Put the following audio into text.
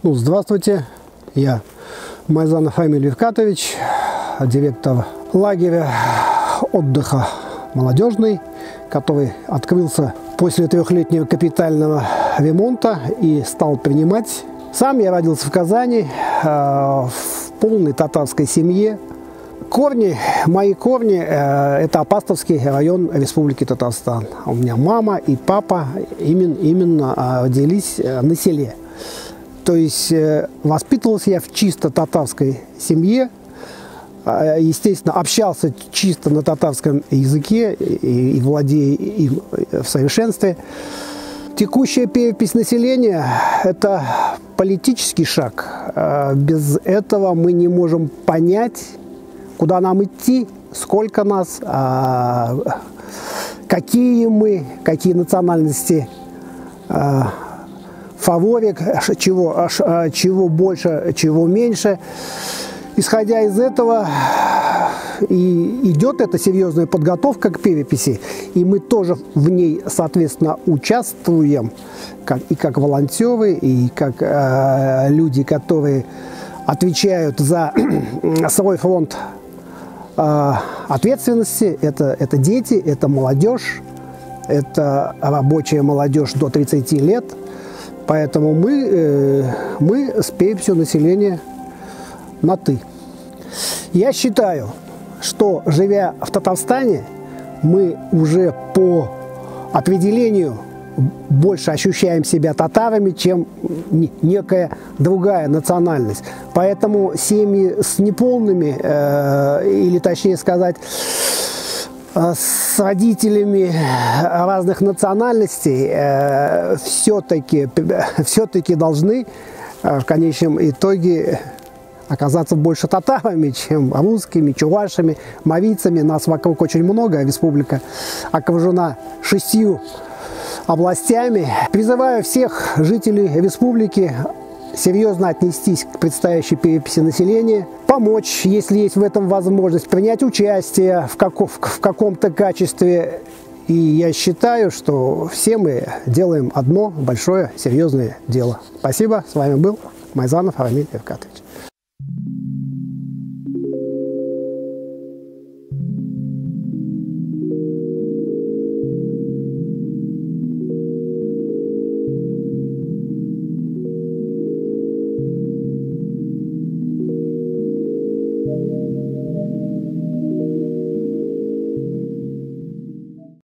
Ну, здравствуйте, я Майзанов Рамиль Евкатович, директор лагеря отдыха «Молодежный», который открылся после трехлетнего капитального ремонта и стал принимать. Сам я родился в Казани, в полной татарской семье. Мои корни – это Апастовский район Республики Татарстан. У меня мама и папа именно родились на селе. То есть воспитывался я в чисто татарской семье, естественно, общался чисто на татарском языке и владея им в совершенстве. Текущая перепись населения – это политический шаг. Без этого мы не можем понять, куда нам идти, сколько нас, какие мы, какие национальности, фаворик, чего больше, чего меньше. Исходя из этого, и идет эта серьезная подготовка к переписи, и мы тоже в ней, соответственно, участвуем, и как волонтеры, и как люди, которые отвечают за свой фронт ответственности. Это дети, это молодежь, это рабочая молодежь до 30 лет. Поэтому мы с переписью населения на «ты». Я считаю, что, живя в Татарстане, мы уже по определению больше ощущаем себя татарами, чем некая другая национальность. Поэтому семьи с неполными, или точнее сказать, с родителями разных национальностей все-таки должны в конечном итоге оказаться больше татарами, чем русскими, чувашами, мавийцами. Нас вокруг очень много, республика окружена 6 областями. Призываю всех жителей республики серьезно отнестись к предстоящей переписи населения, помочь, если есть в этом возможность, принять участие в каком-то качестве. И я считаю, что все мы делаем одно большое серьезное дело. Спасибо. С вами был Майзанов Рамиль Евкатович.